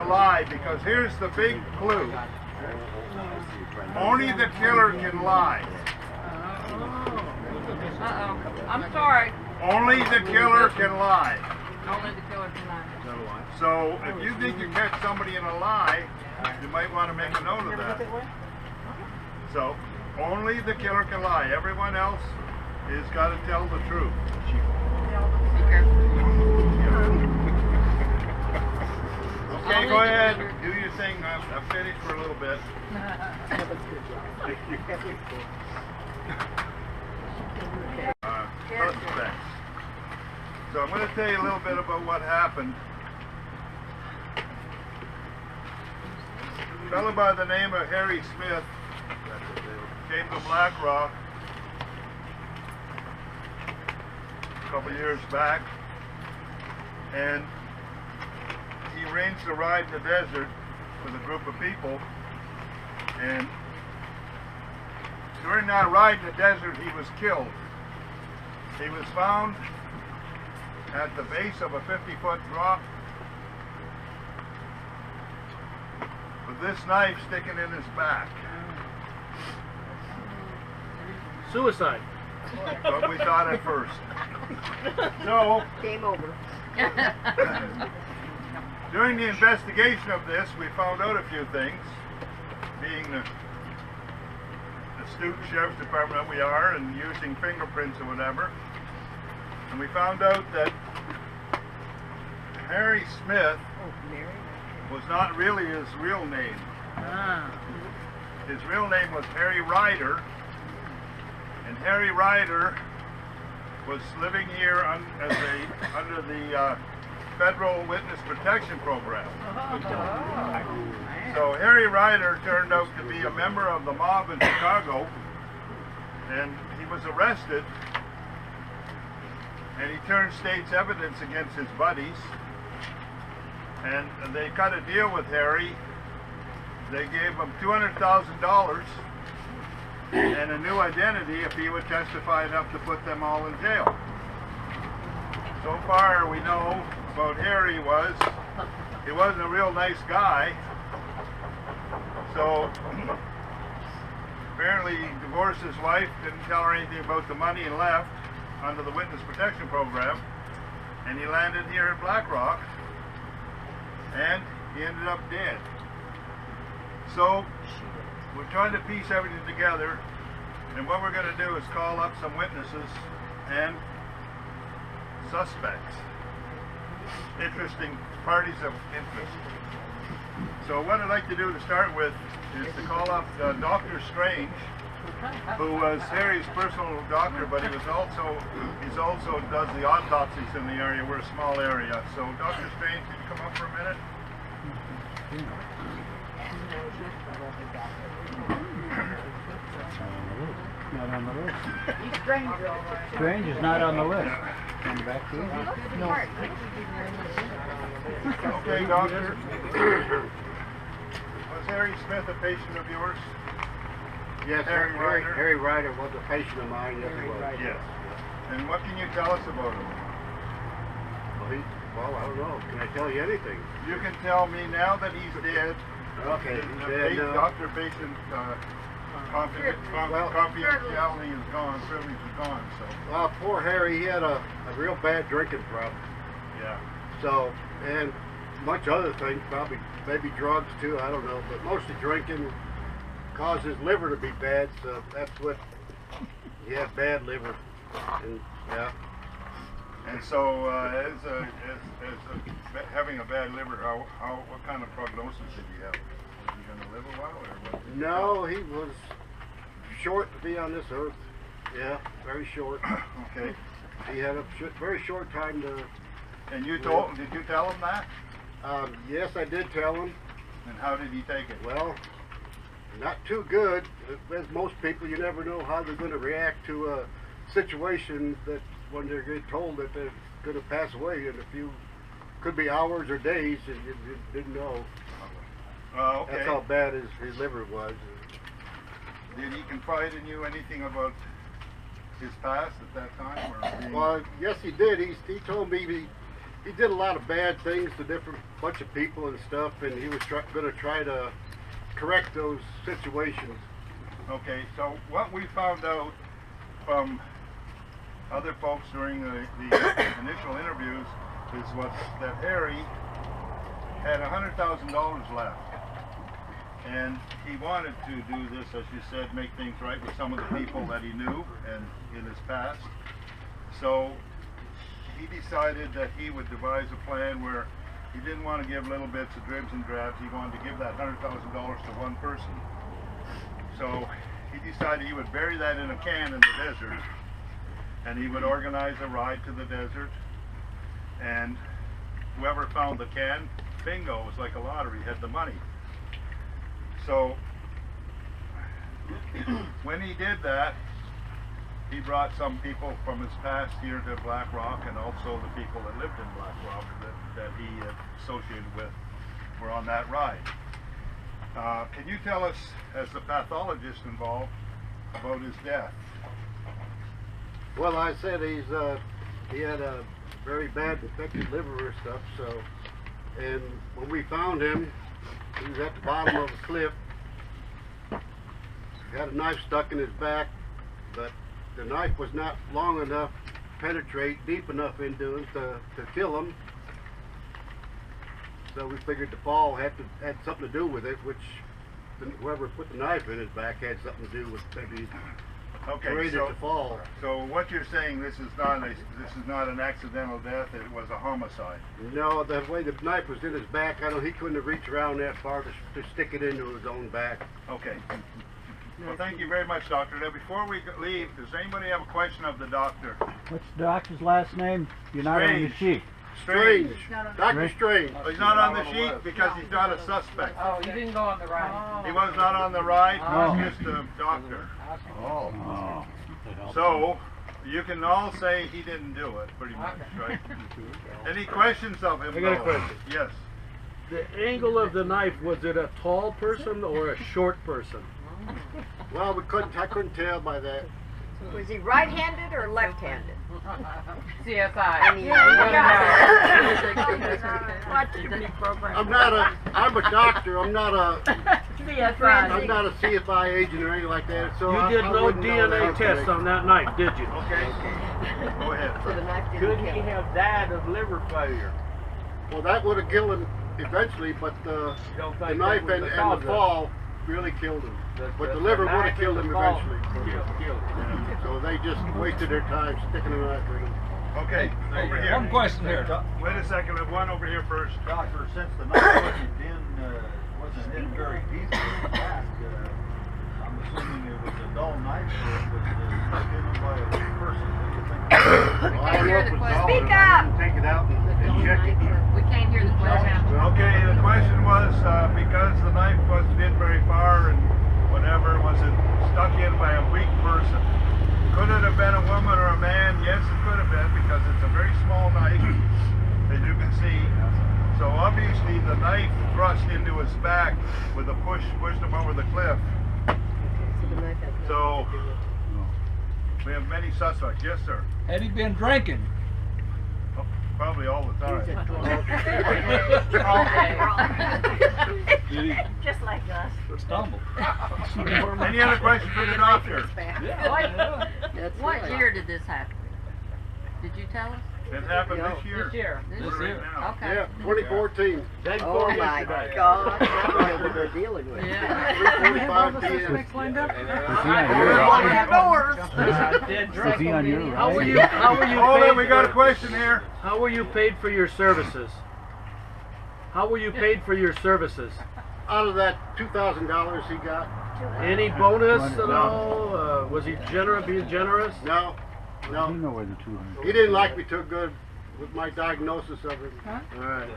Lie, because here's the big clue. Only the killer can lie. Uh-oh. I'm sorry. Only the killer can lie. Only the killer can lie. So if you think you catch somebody in a lie, you might want to make a note of that. So only the killer can lie. Everyone else is got to tell the truth. Be careful. Okay, go ahead. Do your thing. I'm finished for a little bit. Suspects. So I'm going to tell you a little bit about what happened. A fellow by the name of Harry Smith came to Black Rock a couple years back, and he arranged a ride in the desert with a group of people, and during that ride in the desert he was killed. He was found at the base of a 50-foot drop with this knife sticking in his back. Suicide. But we thought at first. So, Game over. during the investigation of this, we found out a few things, being the astute sheriff's department we are, and using fingerprints or whatever. And we found out that Harry Smith was not really his real name. His real name was Harry Ryder, and Harry Ryder was living here under the Federal Witness Protection Program. So Harry Ryder turned out to be a member of the mob in Chicago, and he was arrested, and he turned state's evidence against his buddies, and they cut a deal with Harry. They gave him $200,000 and a new identity if he would testify enough to put them all in jail. So far we know about Harry was he wasn't a real nice guy. So apparently he divorced his wife, didn't tell her anything about the money, and left under the Witness Protection Program, and he landed here in Black Rock, and he ended up dead. So we're trying to piece everything together, and what we're going to do is call up some witnesses and suspects, interesting parties of interest. So what I'd like to do to start with is to call up Dr. Strange, who was Harry's personal doctor, but he's also does the autopsies in the area. We're a small area. So Dr. Strange, can you come up for a minute? Not on the list. He's strange. Strange is not on the list. Come back to you. No. Okay, doctor. Was Harry Smith a patient of yours? Yes, Harry Ryder? Harry Ryder was a patient of mine. Yes, he was. Yes. And what can you tell us about him? Well, I don't know. Can I tell you anything? You can tell me now that he's dead. Okay. Doctor-patient confidentiality is gone, privilege is gone. So. Poor Harry, he had a real bad drinking problem. Yeah. So, and much other things, probably maybe drugs too. I don't know, but mostly drinking caused his liver to be bad. So that's what he had, bad liver. And yeah. And so, having a bad liver, what kind of prognosis did he have? Was he going to live a while, or what? No, he was short to be on this earth. Yeah, very short. Okay. He had a very short time to. And did you tell him that? Yes, I did tell him. And how did he take it? Well, not too good. As most people, you never know how they're going to react to a situation that when they get told that they're going to pass away in a few, could be hours or days, and you didn't know. Okay. That's how bad his liver was. Did he confide in you anything about his past at that time? Or Well, yes, he did. He told me he did a lot of bad things to different bunch of people and stuff, and he was going to try to correct those situations. Okay, so what we found out from other folks during the initial interviews is that Harry had $100,000 left, and he wanted to do this, as you said, make things right with some of the people that he knew and in his past. So he decided that he would devise a plan where he didn't want to give little bits of dribs and drabs. He wanted to give that $100,000 to one person. So he decided he would bury that in a can in the desert, and he would organize a ride to the desert, and whoever found the can, bingo, it was like a lottery, had the money. So when he did that, he brought some people from his past here to Black Rock, and also the people that lived in Black Rock that he associated with were on that ride. Can you tell us, as the pathologist involved, about his death? Well, I said he had a very bad infected liver or stuff. So, and when we found him, he was at the bottom of a cliff. He had a knife stuck in his back, but the knife was not long enough to penetrate deep enough into him to kill him. So we figured the fall had something to do with it, which whoever put the knife in his back had something to do with maybe created the fall. So what you're saying, this is not an accidental death. It was a homicide. No, the way the knife was in his back, he couldn't have reached around that far to stick it into his own back. Okay. Well, thank you very much, Doctor. Now, before we leave, does anybody have a question of the doctor? What's the doctor's last name? You're not on the sheet. Strange. Dr. Strange. Oh, he's not on the sheet because he's not a suspect. Oh, you didn't go on the ride. He was not on the ride. Oh. He was just a doctor. Oh. So you can all say he didn't do it, pretty much, right? Any questions of him? I got a though? question. Yes. The angle of the knife, was it a tall person or a short person? Well, I couldn't tell by that. Was he right-handed or left-handed? CSI. I'm a doctor. I'm not a CSI. CFI agent or anything like that. So You did I no wouldn't know DNA that test on that knife, did you? Okay. Go ahead. So the knife didn't Could kill he him. have died of liver failure? Well, that would have killed him eventually, but the Don't think knife that was and the the cause of it. fall really killed him. But the liver would have killed him eventually. So they just wasted their time sticking a knife in him. Okay. Over here. One question here. Wait a second. We have one over here first. Doctor, since the knife wasn't in very deeply in the back, I'm assuming it was a dull knife or it was stuck in by a person. What do you think? Well, I don't know if it was Speak all, but up! I didn't take it out and check it. We can't hear the question. Okay. The question was because the knife wasn't in very far and whatever, was it stuck in by a weak person? Could it have been a woman or a man? Yes, it could have been, because it's a very small knife, as you can see. So obviously the knife thrust into his back with a push, pushed him over the cliff. So the knife has nothing So to do with it. we have many suspects. Yes, sir. Had he been drinking? Oh, probably all the time. Just like us. Stumbled. Any other questions for the doctor? What year did this happen? Did you tell us? It happened this year. This year. Right year. now. Okay. Yeah, 2014. Day Oh before my yesterday. God. That's what they're dealing with. Yeah. 3:45 p.m. Is he on your right? Doors. Is he on your How were right? you? How were you Hold paid? on, we got a question here. How were you paid for your services? How were you paid for your services? Out of that $2,000 he got, Any bonus at all? Was he being generous? no, I no. didn't know where the 200. He didn't like me too good with my diagnosis of him. All right.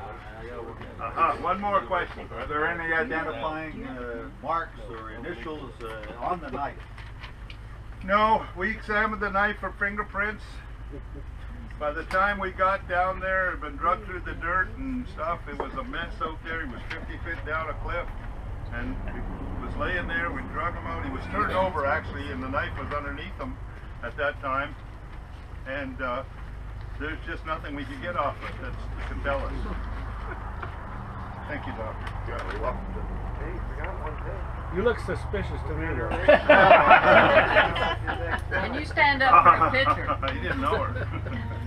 One more question. Are there any identifying marks or initials on the knife? No, we examined the knife for fingerprints. By the time we got down there, it had been drugged through the dirt and stuff. It was a mess out there. He was 50 feet down a cliff, and he was laying there. We drug him out. He was turned over, actually, and the knife was underneath him at that time. And there's just nothing we can get off it that can tell us. Thank you, Doctor. You're welcome. Hey, forgot one thing. You look suspicious to me. Can you stand up for a picture? You didn't know her.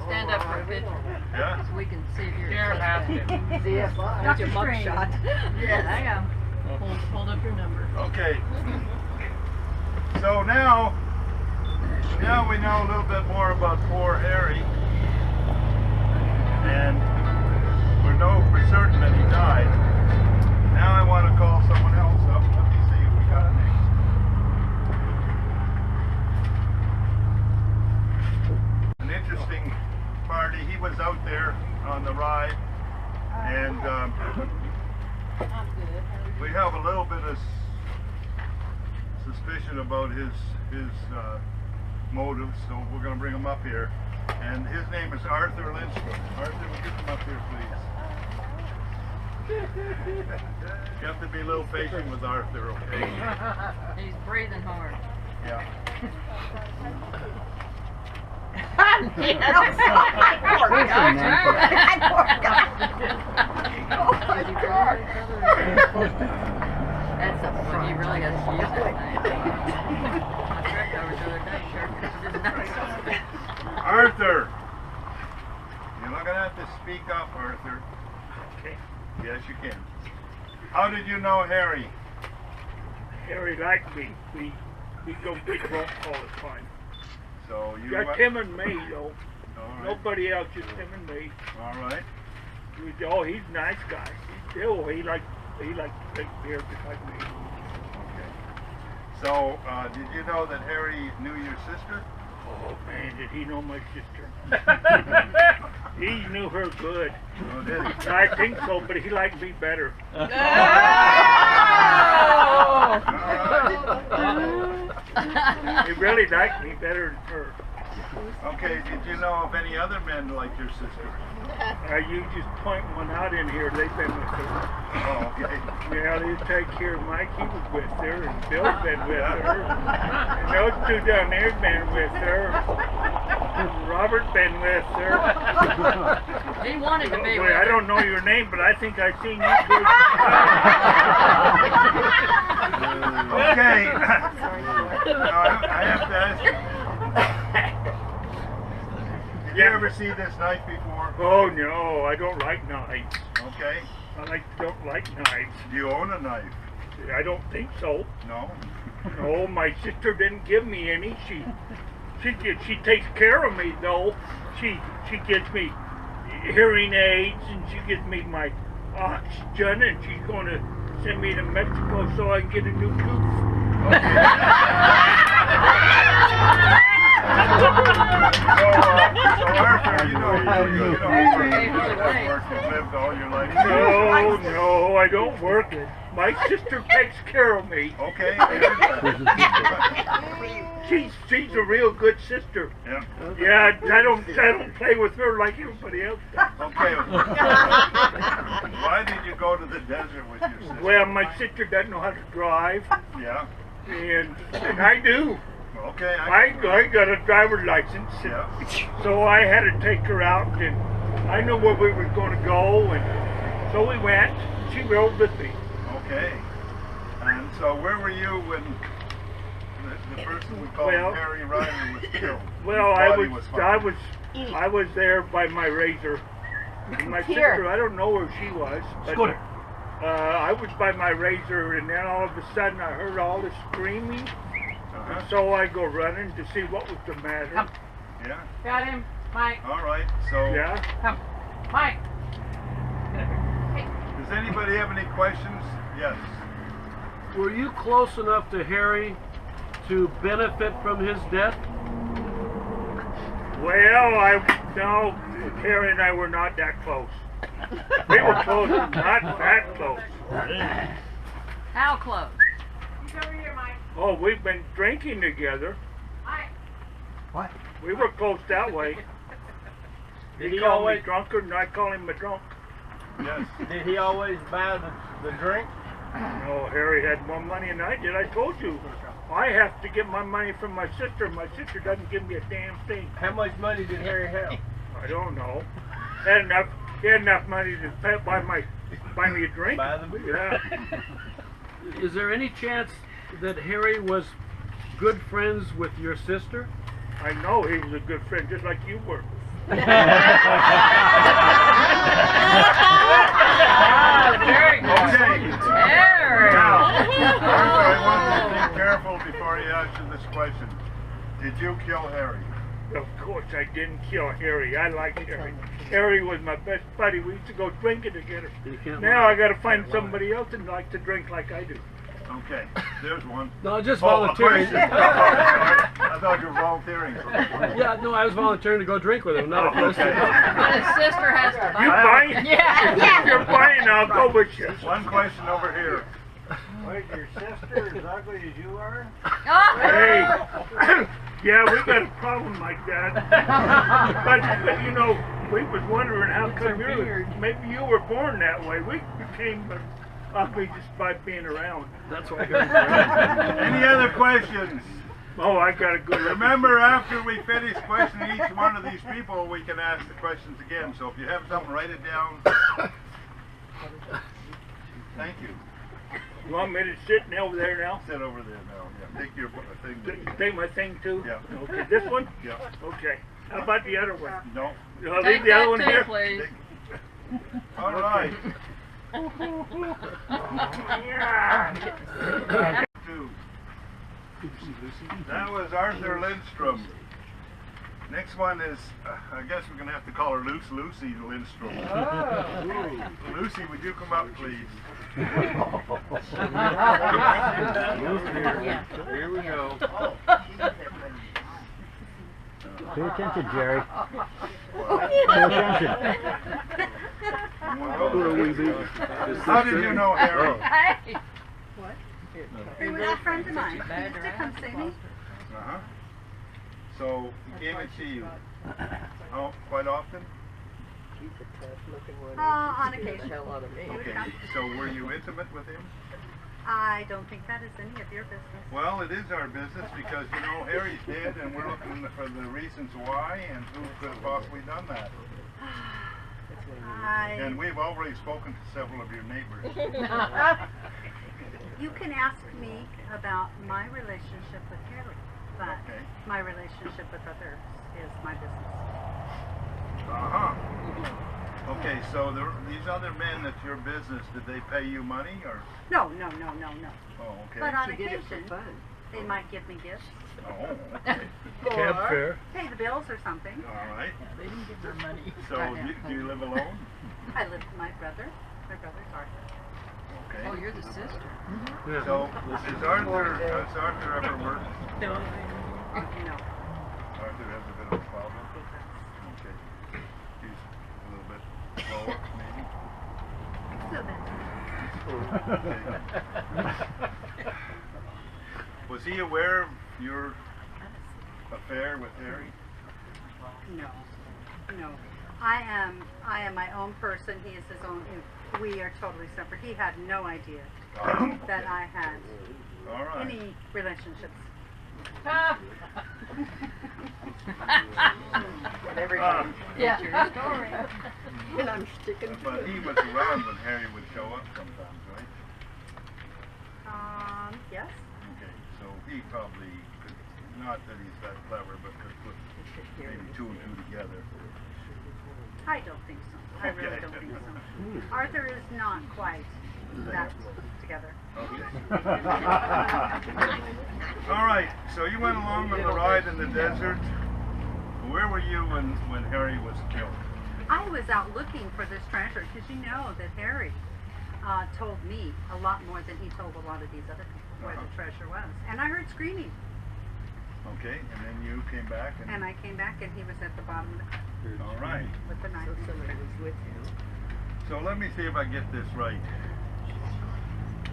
Stand up for a picture. Yeah? So we can see if you're Sheriff asked him. See if that's your mug shot. Yes, I am. Hold up your number. Okay. So now we know a little bit more about poor Harry. And we know for certain that he died. Now I want to call someone else up. Let me see if we got names. An interesting party. He was out there on the ride, and we have a little bit of suspicion about his motives, so we're going to bring him up here. And his name is Arthur Lindstrom. Arthur, will you come up here, please? You have to be a little patient with Arthur, okay? He's breathing hard. Yeah. That's a well, he really has to use that thing. I tripped over the other day, sure. Arthur! You're not going to have to speak up, Arthur. Okay. Yes, you can. How did you know Harry? Harry liked me. We go get drunk all the time. So you Just him and me, though. All right. Nobody else, just him and me. All right. Oh, he's a nice guy. He likes to drink beer just like me. Okay. So did you know that Harry knew your sister? Oh man, did he know my sister? He knew her good. Oh, did he? I think so, but he liked me better. All right. He really liked me better than her. Okay, did you know of any other men like your sister? You just point one out in here. They've been with her. Oh, okay. Yeah, they take care of Mike. He was with her, and Bill's been with her. And those two down there's been with her. And Robert's been with her. He wanted to be Boy, with I her. don't know your name, but I think I've seen you boys. Okay. Now, I have to ask you. Did you ever see this knife before? Oh no, I don't like knives. Okay. Don't like knives. Do you own a knife? I don't think so. No? No, my sister didn't give me any. She takes care of me though. She gives me hearing aids, and she gives me my oxygen, and she's going to send me to Mexico so I can get a new tooth. So Arthur, you know you've lived all your life. No, I don't work. My sister takes care of me. Okay. She's a real good sister. Yeah. Yeah, I don't play with her like everybody else does. Okay. Why did you go to the desert with your sister? Well, my sister doesn't know how to drive, Yeah. and I do. Okay. I got a driver's license, Yeah. so I had to take her out, and I knew where we were going to go, and so we went. She rode with me. Okay. And so where were you when the person we called Harry Ryder was killed? Well, His I body found? was there by my razor. And my sister, I don't know where she was, but I was by my razor, and then all of a sudden I heard all this screaming. Uh-huh. So I go running to see what was the matter. Yeah. Got him, Mike. All right. So Yeah. Come, Mike. does anybody have any questions? Yes. Were you close enough to Harry to benefit from his death? Well, no, Harry and I were not that close. We were close, not that close. How close? Oh, we've been drinking together. What? We were close that way. Did He he called me always drunkard, and I call him a drunk. Yes. did he always buy the drink? No, Harry had more money than I did. I told you. I have to get my money from my sister. My sister doesn't give me a damn thing. How much money did Harry have? I don't know. He had enough money to buy me a drink. Buy the beer. Yeah. Is there any chance that Harry was good friends with your sister? I know he was a good friend, just like you were. Very good. Okay. Harry. Now, Arthur, I want you to be careful before you answer this question. Did you kill Harry? Of course I didn't kill Harry. I liked Harry. Harry was my best buddy. We used to go drinking together. You can't Now lie. I gotta find somebody else that likes to drink like I do. Okay, there's one. No, just Oh, a volunteering. question. Oh, sorry. I thought you were volunteering. Yeah, no, I was volunteering to go drink with him, not a Oh, question. okay. But his sister has to You buy. buying? Yeah. If you're buying, I'll go with you. One question over here. Wait, your sister as ugly as you are? Hey, yeah, we got a problem like that. But you know, we was wondering how come maybe you were born that way. We became ugly just by being around. That's why I got him. Any other questions? Oh, I got a good Remember, after we finish questioning each one of these people, we can ask the questions again. So if you have something, write it down. Thank you. You want me to sit over there now? Sit over there now. Yeah. Take your thing. Take my thing too? Yeah. Okay, this one? Yeah. Okay. How about the other one? No. I'll Take leave the other that one too, here. please. All right. Two. That was Arthur Lindstrom. Next one is, I guess we're going to have to call her Lucy Lindstrom. Lucy, would you come up, please? Here we go. Pay attention, Jerry. Pay attention. How did you know Harry? Hey. He was a friend of mine. He used to come see me. Uh-huh. So he came and see you. Oh, quite often? On occasion. Okay. So were you intimate with him? I don't think that is any of your business. Well, it is our business because, you know, Harry's dead and we're looking for the reasons why and who could have possibly done that. And we've already spoken to several of your neighbors. You can ask me about my relationship with Harry, but Okay. my relationship with others is my business. Uh-huh. Okay, so these other men that's your business, did they pay you money or? No. Oh, okay. But on occasion, they might give me gifts, Oh, okay. Camp fair. pay the bills or something. All right. They didn't give her money. So do you live alone? I live with my brother. My brother's Arthur. Okay. Oh, you're the sister. Yeah. So has Arthur ever worked? No. Arthur has a bit of a problem. Okay. He's a little bit slower, maybe? So Was he aware of your affair with Harry? No. I am my own person. He is his own. We are totally separate. He had no idea Oh, that I had all right. any relationships. Yeah. And I'm sticking But he was around when Harry would show up sometimes, right? Yes. Okay, so he probably could, not that he's that clever, but could put maybe two and two together. I don't think so. I really don't think so. Arthur is not quite that together. Okay. All right, so you went along on the ride in the desert. Where were you when Harry was killed? I was out looking for this treasure because you know that Harry told me a lot more than he told a lot of these other people where the treasure was. And I heard screaming. Okay, and then you came back And I came back and he was at the bottom of the car all right. with the knife. So let me see if I get this right.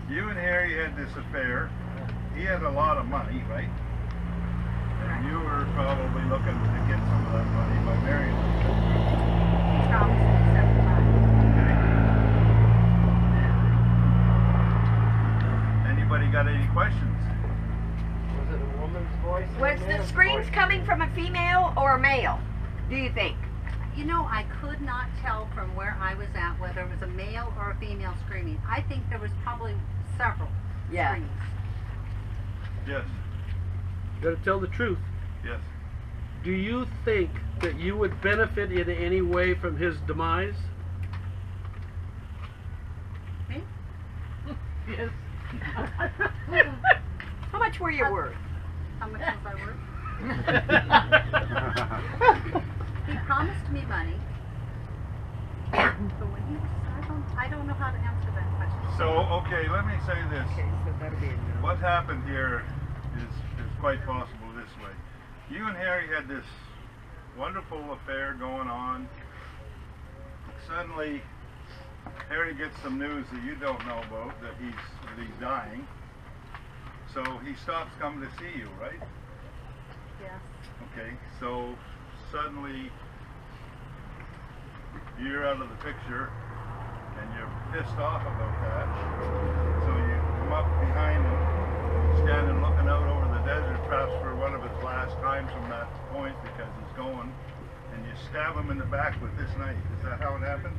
You and Harry had this affair. He had a lot of money, right? And you were probably looking to get some of that money by marrying him. He promised me 7 times. Anybody got any questions? Was it a woman's voice? Was the screams coming from a female or a male, do you think? You know, I could not tell from where I was at whether it was a male or a female screaming. I think there was probably several Yeah. screams. Yes, You gotta tell the truth. yes. Do you think that you would benefit in any way from his demise? Me? Yes. How much were you worth? How much was I worth? He promised me money. But when he was, I don't know how to answer that question. So, okay, let me say this. Okay, so that'll be a no. What happened here is quite possible this way. You and Harry had this wonderful affair going on. Suddenly, Harry gets some news that you don't know about, that he's dying. So he stops coming to see you, right? Yes. Okay, so suddenly you're out of the picture and you're pissed off about that. So you come up behind him, standing looking out over the desert, perhaps for one of his last times from that point because he's going, and you stab him in the back with this knife. Is that how it happened?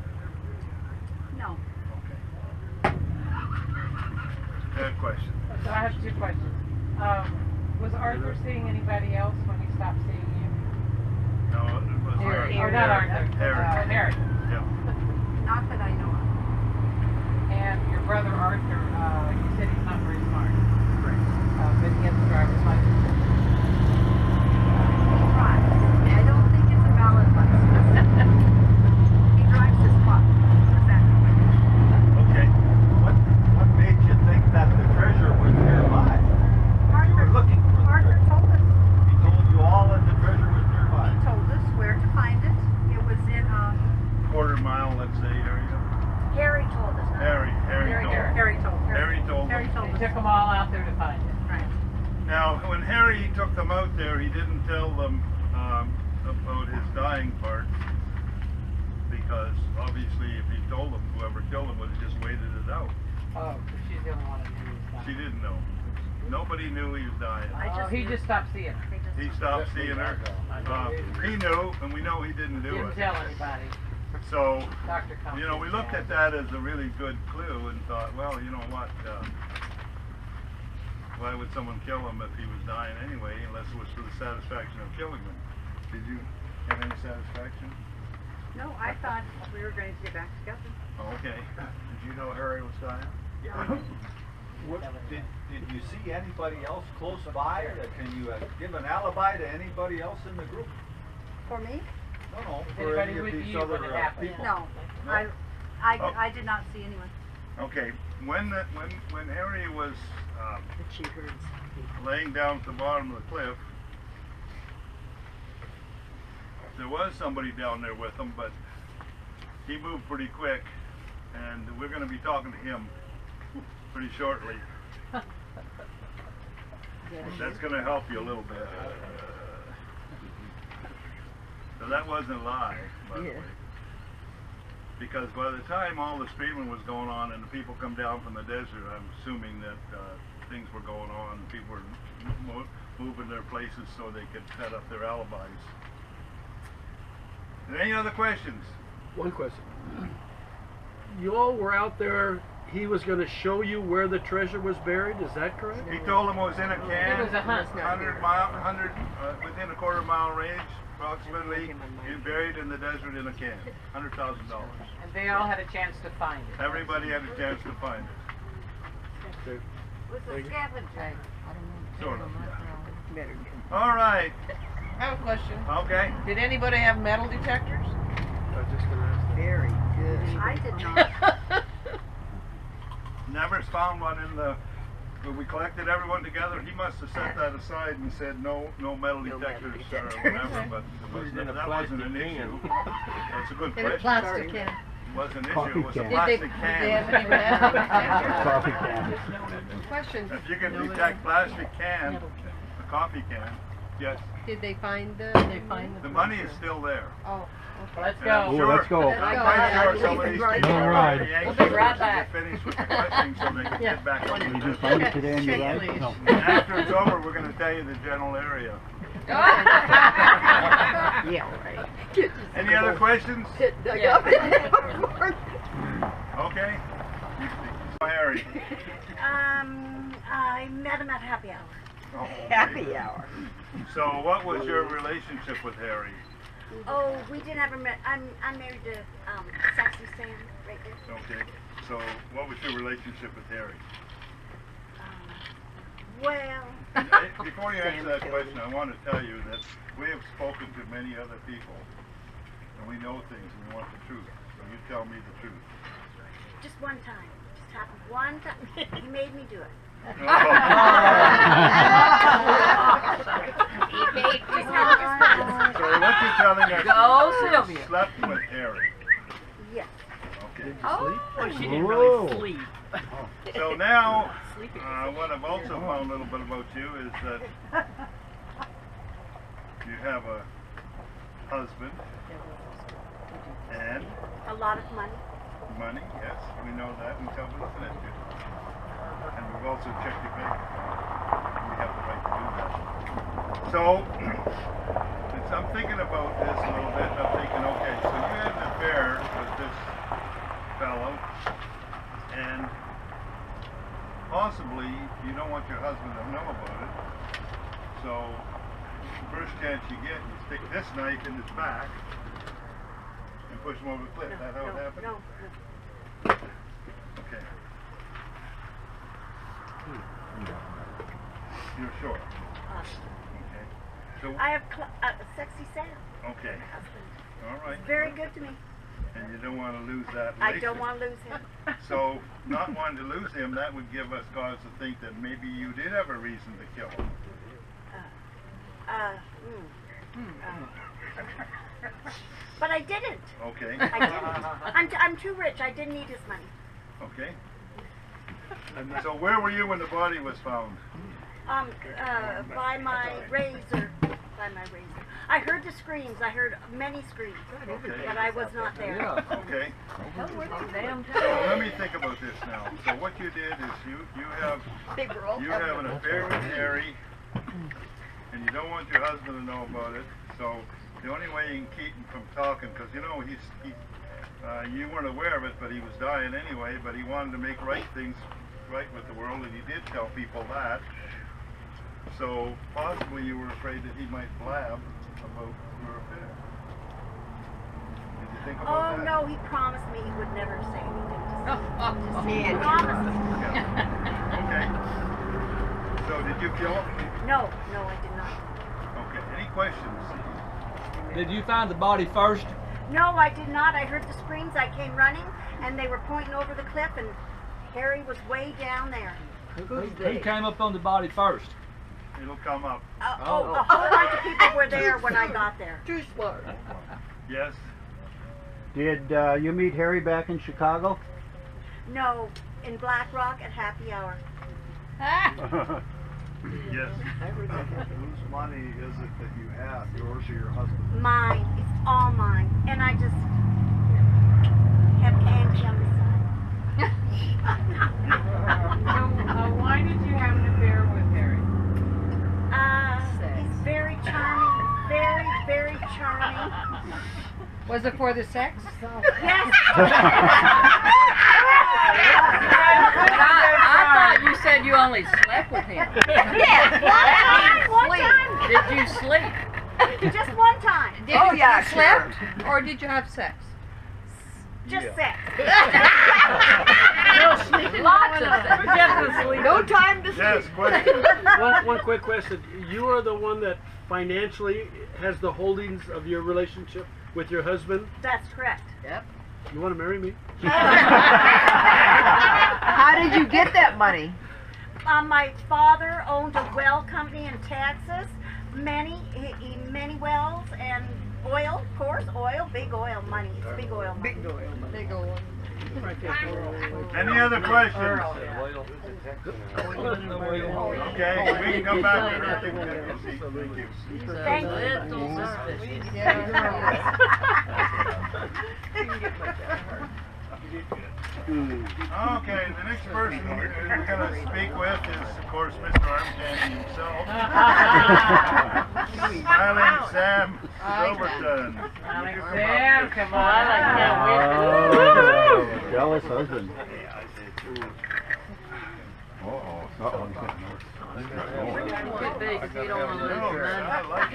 No. Okay. Bad question. So I have two questions. Was Arthur seeing anybody else when he stopped seeing you? No, it was Harry. Harry. Or not Arthur. Harry. Harry. Yeah. Not that I know of. And your brother Arthur, you said he's not very smart. But he has a driver's license. He drives. I don't think it's a valid license. He drives his club. Is that Okay. What made you think that the treasure was nearby? You were looking for the Arthur treasure. told us. He told you all that the treasure was nearby. He told us where to find it. It was in Quarter mile, let's say, area. Harry told us. not Harry told. Harry told. Harry told Harry us. told They us. took them all out there to find it. Right. Now, when Harry took them out there, he didn't tell them about his dying part, because obviously if he told them, whoever killed him would have just waited it out. Oh, she's the only one that knew he was dying. She didn't know. Nobody knew he was dying. He just stopped seeing her. He stopped seeing her. He knew, and we know he didn't do Didn't it. tell anybody. So, Dr. you know, we looked at that as a really good clue and thought, well, you know what, why would someone kill him if he was dying anyway, unless it was for the satisfaction of killing him? Did you have any satisfaction? No, I thought we were going to get back together. Oh, okay. Did you know Harry was dying? Did you see anybody else close by? Can you give an alibi to anybody else in the group? For me? No, Is for any anybody of with these you other when it happened? people. No. No? I did not see anyone. Okay, when Harry was But she heard people. laying down at the bottom of the cliff, there was somebody down there with him, but he moved pretty quick, and we're going to be talking to him pretty shortly. That's going to help you a little bit. So that wasn't a lie, by the way. Because by the time all the screaming was going on and the people come down from the desert, I'm assuming that things were going on. People were moving their places so they could set up their alibis. Any other questions? One question. You all were out there. He was going to show you where the treasure was buried. Is that correct? He told them it was in a can. It was a hunt. 100 within a quarter mile range, approximately, buried in the desert in a can. $100,000. And they all had a chance to find it. Everybody had a chance to find it. It was a scavenger. Sort of, yeah. All right. I have a question. Okay. Did anybody have metal detectors? I was just going to ask that. Very good. I did not. Never found one in the. When we collected everyone together, he must have set that aside and said no metal detectors or whatever. But that wasn't an issue. That's a good In a question. plastic can. It wasn't an Coffee issue. It was a can. plastic Did they can. have any metal detectors? Coffee can. Question. If you can detect plastic can, a coffee can, yes, Did they find the? the money is still there. Oh. Let's And I'm go. Ooh, sure- let's go. I'm quite sure some of these people All are right. pretty anxious We'll be right to back. get finished with the questions so they can get back on You the just find it today and you Check, like? please. No. And after it's over, we're going to tell you the general area. Yeah, right. Any other questions? Yeah. Okay. Harry. I met him at happy hour. Oh, okay. Happy hour. So what was your relationship with Harry? Oh, we didn't ever met. I'm married to Sexy Sam right there. Okay. So what was your relationship with Harry? Well, Hey, before you answer that question, I want to tell you that we have spoken to many other people, and we know things, and we want the truth. So you tell me the truth. just one time. Just happened one time. He made me do it. Oh. So what you're telling us Go, is you Sylvia. slept with Harry. Yes. Okay. Oh, She didn't really sleep. So now, what I've also found a little bit about you is that you have a husband and A lot of money. money. Yes, we know that, and tell me listen at you. And we've also checked your bank account. We have the right to do that. So, since I'm thinking about this a little bit, I'm thinking, okay, so you had an affair with this fellow, and possibly you don't want your husband to know about it. So, first chance you get, you stick this knife in his back and push him over the cliff. Is that how it happened? No. Okay. You're sure? Okay. So, I have Sexy Sam. okay. Husband. All right. Very good to me. And you don't want to lose that I relationship. don't want to lose him. So, not wanting to lose him, that would give us cause to think that maybe you did have a reason to kill him. But I didn't. Okay. I didn't. I'm too rich. I didn't need his money. Okay. So where were you when the body was found? By my razor. By my razor. I heard the screams. I heard many screams. Okay. But I was not there. Okay. damn So let me think about this now. So what you did is you have an affair with Harry, and you don't want your husband to know about it. So the only way you can keep him from talking, because you know you weren't aware of it, but he was dying anyway. But he wanted to make things right with the world, and he did tell people that. So possibly you were afraid that he might blab about your affair. Did you think about that? No, he promised me he would never say anything to me. He promised me. Yeah. Okay. So did you kill him? No, I did not. Okay. Any questions? Did you find the body first? No, I did not. I heard the screams. I came running, and they were pointing over the cliff, and Harry was way down there. Who came up on the body first? It'll come up. A whole bunch of people were there when I got there. Too smart. Yes. Did you meet Harry back in Chicago? No, in Black Rock at happy hour. Yes. Whose money is it that you have, yours or your husband? Mine. It's all mine. And I just have Angie on the side. So, why did you have an affair with Harry? He's very charming. Very, very charming. Was it for the sex? Yes. I thought you said you only slept with him. Yes. One time. Did you sleep? Just one time. Did you slept? Or did you have sex? Just sex. Lots of sex. No time to Yes. sleep. Question. One quick question. You are the one that financially has the holdings of your relationship with your husband? That's correct. Yep. You want to marry me? How did you get that money? My father owned a well company in Texas. Many wells and oil, of course, big oil money. It's big oil money. Big old one. Any other questions? Okay, we can come back to her. Thank you. Little suspicious. Yeah. You can get my dad hurt. Okay, the next person we're going to speak with is, of course, Mr. Armstrong himself. Smiling Sam Silverton. Sam, come on, I can't Oh, jealous husband. Could be, 'cause you don't want to lose No, your I money. like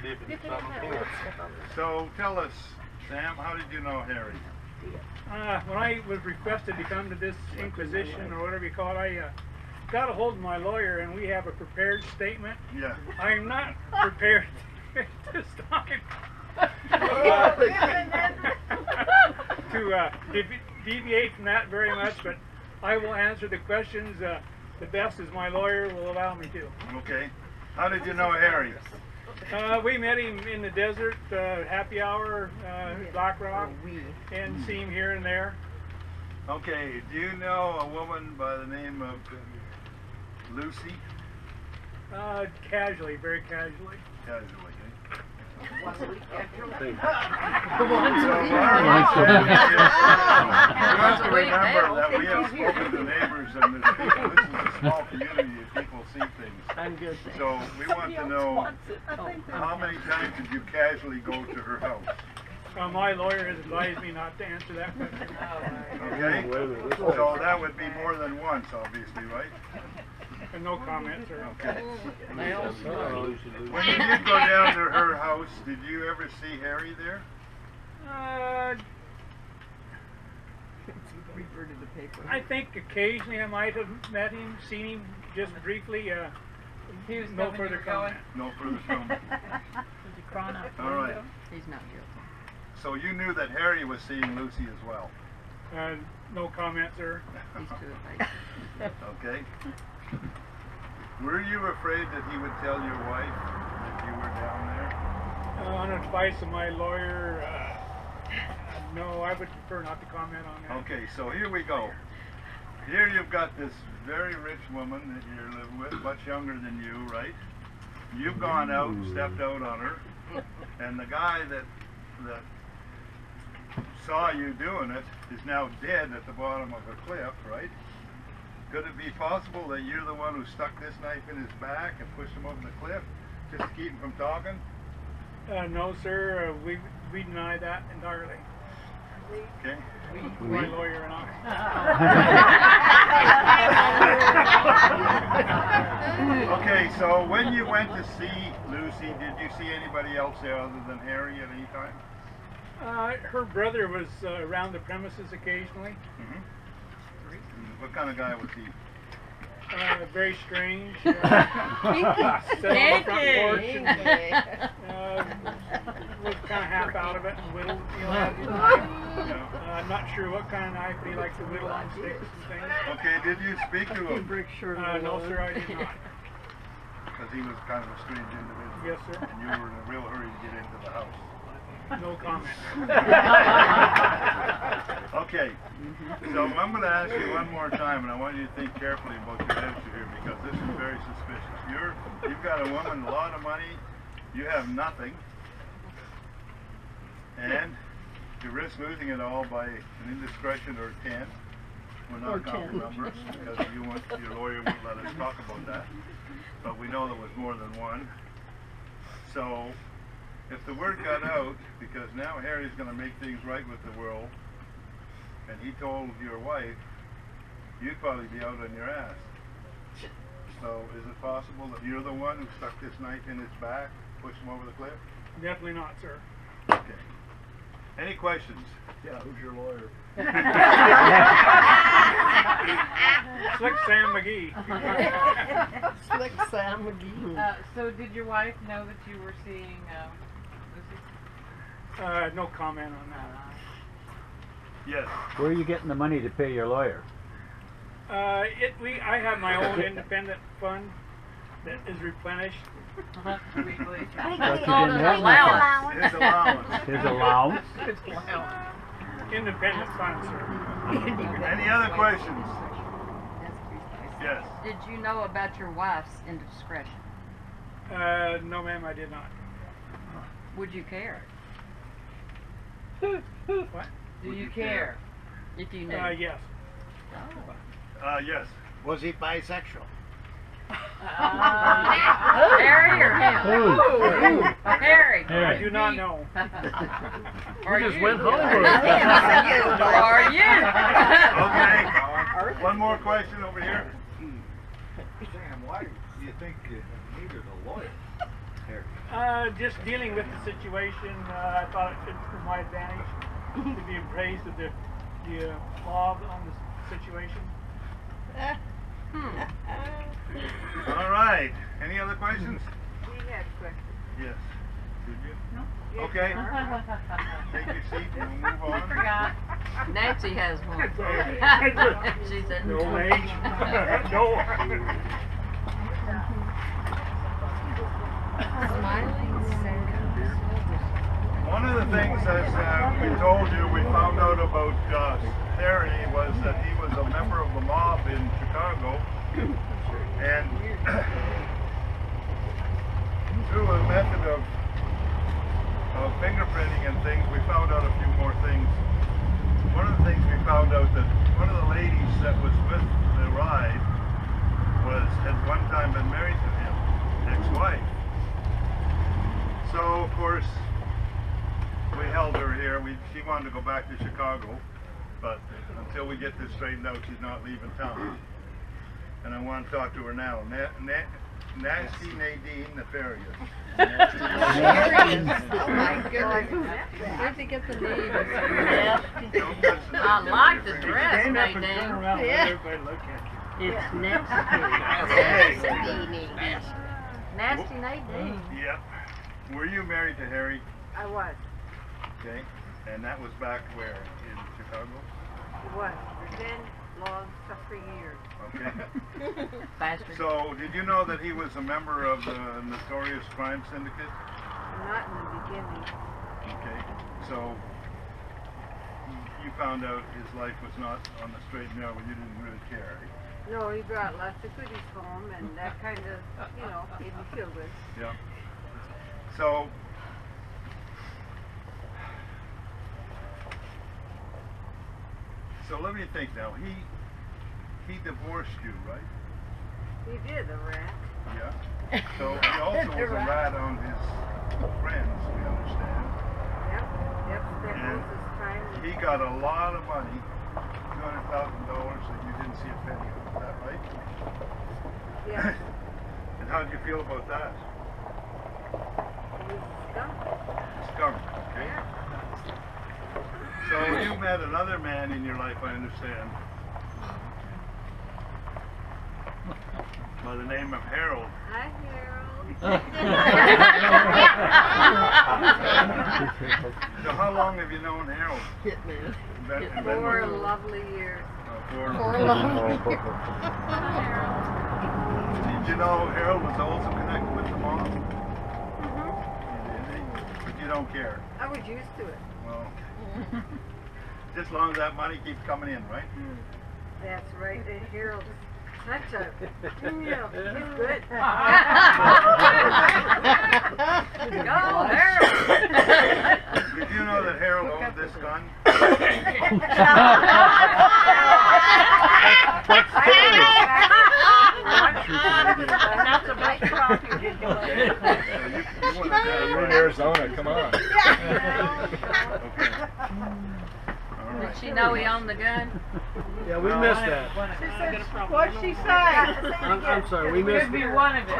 it. So tell us, Sam, how did you know Harry? When I was requested to come to this inquisition, or whatever you call it, I got a hold of my lawyer, and we have a prepared statement. Yeah. I am not prepared this time to deviate from that very much, but I will answer the questions the best as my lawyer will allow me to. Okay. How did you know Harry? We met him in the desert, happy hour, Black Rock, and see him here and there. Okay. Do you know a woman by the name of Lucy? Casually, very casually. Casually. Once So a week. you have to remember that we have spoken to neighbors and there's people, this is a small community and people see things. I'm good. So we want to know how many times did you casually go to her house? My lawyer has advised me not to answer that question. Okay? So that would be more than once, obviously, right? And no comment, sir. Okay. I also When you did go down to her house, did you ever see Harry there? refer to the paper. I think occasionally I might have met him, seen him just briefly. He was No coming, further you were going. comment. No further comment. Was he crawling out the All right. window? He's not guilty. So you knew that Harry was seeing Lucy as well? No comment, sir. He's too late. Okay. Were you afraid that he would tell your wife that you were down there? On advice of my lawyer, no, I would prefer not to comment on that. Okay, so here we go. Here you've got this very rich woman that you're living with, much younger than you, right? You've gone out, stepped out on her, and the guy that saw you doing it is now dead at the bottom of a cliff, right? Could it be possible that you're the one who stuck this knife in his back and pushed him over the cliff just to keep him from talking? No, sir, we deny that entirely. Okay. My lawyer and I. Okay, so when you went to see Lucy, did you see anybody else there other than Harry at any time? Her brother was around the premises occasionally. Mm-hmm. What kind of guy was he? Very strange. Sat on the front porch and was kind of half out of it and whittled, had his knife. I'm not sure what kind of knife, but he likes to whittle on sticks and things. Okay, did you speak to him? No, sir, I did not. Because he was kind of a strange individual. Yes, sir. And you were in a real hurry to get into the house. No comment. Okay, so I'm going to ask you one more time, and I want you to think carefully about your answer here, because this is very suspicious. You've got a woman, a lot of money, you have nothing, and you risk losing it all by an indiscretion or 10. We're not counting numbers, because your lawyer won't let us talk about that, but we know there was more than one. So, if the word got out, because now Harry's going to make things right with the world, and he told your wife, you'd probably be out on your ass. So is it possible that you're the one who stuck this knife in his back, pushed him over the cliff? Definitely not, sir. Okay. Any questions? Yeah, who's your lawyer? Slick Sam McGee. Slick Sam McGee. So did your wife know that you were seeing Lucy? No comment on that. Yes. Where are you getting the money to pay your lawyer? I have my own independent fund that is replenished Weekly. Thought you didn't have nothing. His allowance. His allowance? independent fund, sir. Any other questions? Yes. Did you know about your wife's indiscretion? No, ma'am, I did not. Would you care? What? Do Would you you care? If you knew. Yes. Yes. Was he bisexual? Harry or him? Who? Harry. I do not know. Or You just you. went Hollywood. Or you. Okay. One more question over here. Sam, why do you think you needed a lawyer? Just dealing with the situation, I thought it should, for my advantage, to be appraised of the law on the situation. All right. Any other questions? We had questions. Yes. Did you? No. Okay. Take your seat and we'll move on. Forgot. Nancy has one. She said No age. No. One of the things, as we told you, we found out about Harry was that he was a member of the mob in Chicago, and through a method of fingerprinting and things, we found out a few more things. One of the things we found out that one of the ladies that was with the ride had one time been married to him, ex-wife. So of course we held her here. She wanted to go back to Chicago, but until we get this straightened out, she's not leaving town. And I want to talk to her now. Nasty Nadine Nefarious. Oh my goodness. Where'd you get the name? Don't touch the I like the dress, Stand up and turn Nadine. around and Yeah. let everybody look at you. It's nasty. Nasty Nadine. Yep. Were you married to Harry? I was. Okay. And that was back where? In Chicago? It was. Then long suffering years. Okay. Bastard. So, did you know that he was a member of the Notorious Crime Syndicate? Not in the beginning. Okay. So, you found out his life was not on the straight and narrow, but you didn't really care. No, he brought lots of goodies home, and that kind of, made me feel good. Yeah. So, let me think now. He divorced you, right? He did, a rat. Yeah. So he also was a rat on his friends, we understand. Yep. Spent And most of his time. he got a lot of money, $200,000 that you didn't see a penny of. Is that right? Yeah. And how did you feel about that? He was stuck. Discovered, okay? Yeah. So you met another man in your life, I understand, by the name of Harold. Hi, Harold. So how long have you known Harold? Hitman. And 4 lovely years. 4 Poor long. Did you know Harold was also connected with the mob? Mm-hmm. But you don't care. I was used to it. Well, just as long as that money keeps coming in, right? That's right. And Harold's such a, he's good. Go, Harold. Did you know that Harold owned this gun? That's a big crop you did do it. You're in Arizona, come on. Did she know he owned the gun? Yeah, we missed that. What'd she say? I'm sorry, we missed Could be it. one of it.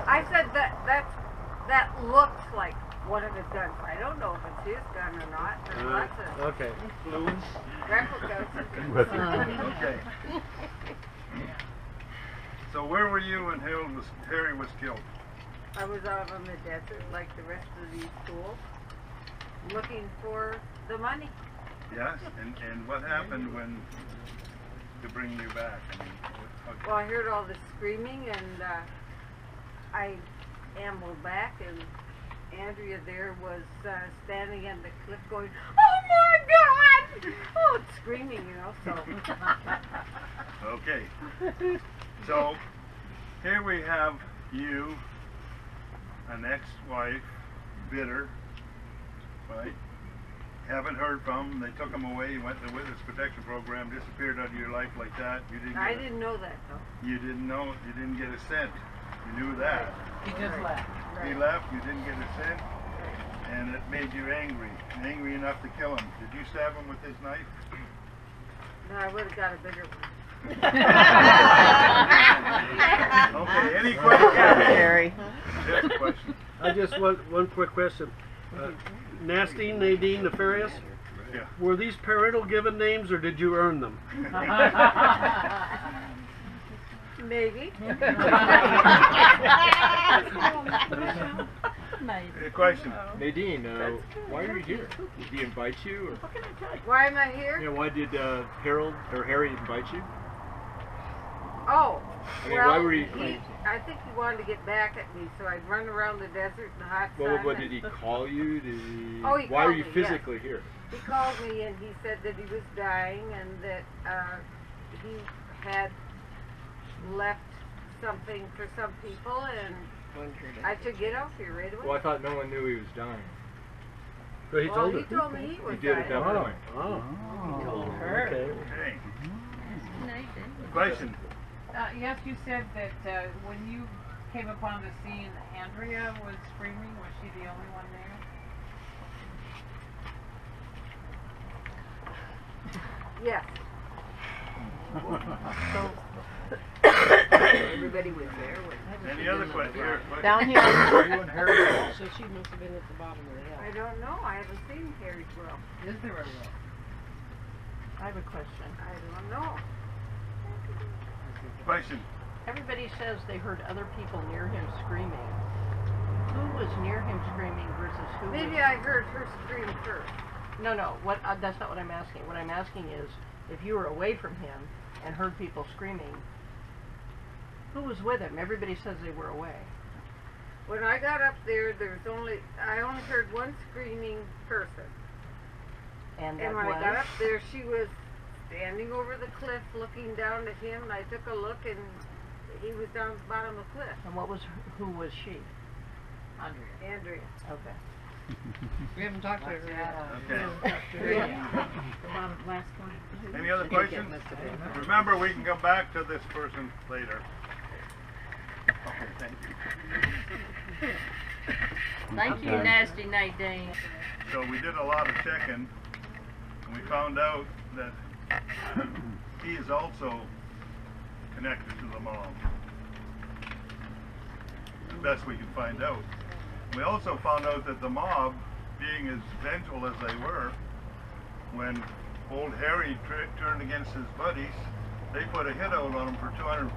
I said that looks like one of his guns. I don't know if it's his gun or not. There's lots of Okay. replicas. Okay. So where were you when Harry was killed? I was out on the desert like the rest of these fools, looking for the money. Yes, and what happened to bring you back? I mean, Well, I heard all the screaming, and I ambled back, and Andrea there was standing on the cliff going, "Oh my God!" Oh, it's screaming, so. Okay. So here we have you, an ex-wife, bitter, right? Haven't heard from him. They took him away. He went to the Witness Protection Program, disappeared out of your life like that. You didn't. I didn't know that though. You didn't know. You didn't get a cent. You knew that. He just left. He left. You didn't get a cent, and it made you angry. Angry enough to kill him. Did you stab him with his knife? No, I would have got a bigger one. Okay. Any questions? Harry. Yes, question. I just want one quick question. Nasty, Nadine, Nefarious? Yeah. Were these parental given names or did you earn them? Maybe. Question. Nadine, why are you here? Did he invite you? Or? Why am I here? Yeah, why did Harold or Harry invite you? Oh, I mean, well, why were you? I think he wanted to get back at me, so I'd run around the desert in the hot Well, sun. what did he call you? Did he? Oh, he why are called you me, physically here? He called me and he said that he was dying and that he had left something for some people and I should get out here right away. Well, I thought no one knew he was dying. So he told he her. told me he was He did dying. at that point. Oh. He told her. Okay. Okay. Question. Yes, you said that when you came upon the scene, Andrea was screaming. Was she the only one there? Yes. Everybody was there. Any other question? Down here. Are you and Harry? So she must have been at the bottom of the hill. I don't know. I haven't seen Harry's well. Is there a will? I have a question. I don't know. Question. Everybody says they heard other people near him screaming. Who was near him screaming versus who Maybe was... I heard her scream first. No, what? That's not what I'm asking. What I'm asking is, if you were away from him and heard people screaming, who was with him? Everybody says they were away. When I got up there, I only heard one screaming person. And that And when was... I got up there, she was standing over the cliff looking down at him, and I took a look, and he was down at the bottom of the cliff. And who was she? Andrea. Okay. We haven't talked to her yet. Okay. Last one. Any other questions? Remember, we can come back to this person later. Okay, thank you. Thank you, Nasty Nadine. So we did a lot of checking, and we found out that he is also connected to the mob. The best we can find out. We also found out that the mob, being as vengeful as they were, when old Harry turned against his buddies, they put a hit out on him for $250,000.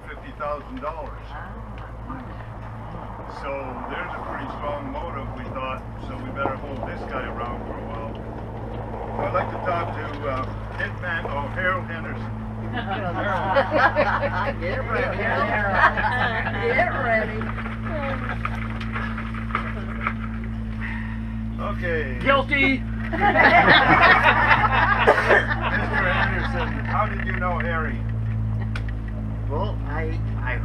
So there's a pretty strong motive, we thought, so we better hold this guy around for a while. So I'd like to talk to Hitman, Harold Henderson. Get ready. Get ready. Okay. Guilty! Mr. Anderson, how did you know Harry? Well, I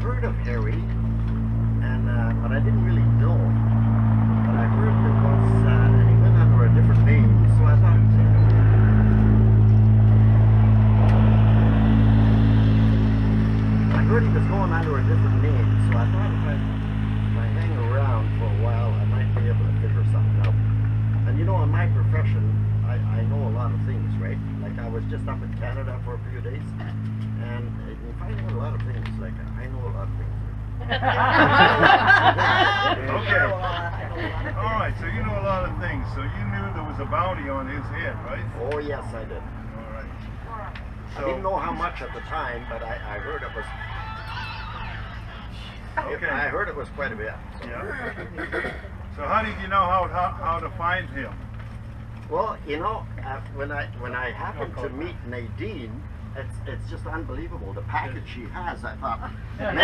heard of Harry, and but I didn't really know him. But I heard there was, and he went under a different name, so I thought. I heard he was going under a different name, so I thought if I hang around for a while, I might be able to figure something out. And you know, in my profession, I know a lot of things, right? Like I was just up in Canada for a few days, and you find out a lot of things. Like I know a lot of things. Okay. All right, so you know a lot of things. So you knew there was a bounty on his head, right? Oh yes, I did. All right. I didn't know how much at the time, but I heard it was. Okay. I heard it was quite a bit. So. Yeah. So how did you know how to find him? Well, you know, when I happened to meet Nadine, it's just unbelievable. The package she has, I thought, man,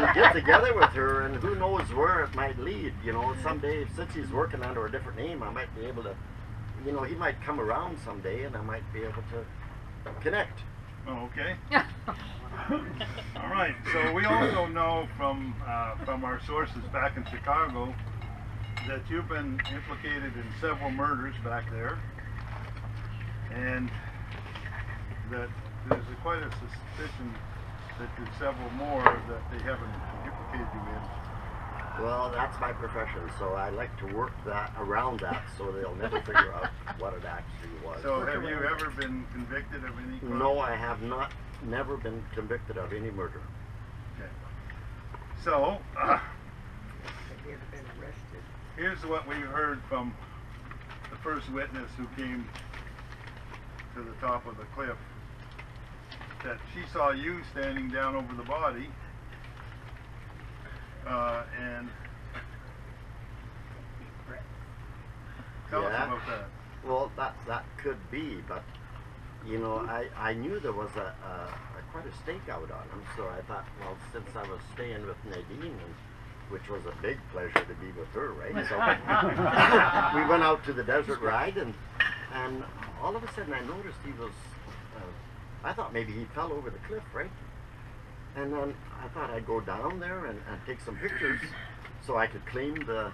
and get together with her, and who knows where it might lead. You know, someday, since he's working under a different name, I might be able to, you know, he might come around someday, and I might be able to connect. Oh, okay. All right. So we also know from our sources back in Chicago that you've been implicated in several murders back there, and that there's quite a suspicion that there's several more that they haven't implicated you in. Well, that's my profession, so I like to work that around that, so they'll never figure out what it actually was. So have you ever been convicted of any crime? No, I have not. Never been convicted of any murder. Okay. So, here's what we heard from the first witness who came to the top of the cliff, that she saw you standing down over the body, and tell us about that. Well, that could be, but you know, I knew there was a quite a stakeout on him, so I thought, well, since I was staying with Nadine, which was a big pleasure to be with her, right? So we went out to the desert ride, and all of a sudden I noticed he was. I thought maybe he fell over the cliff, right? And then I thought I'd go down there and take some pictures so I could claim the.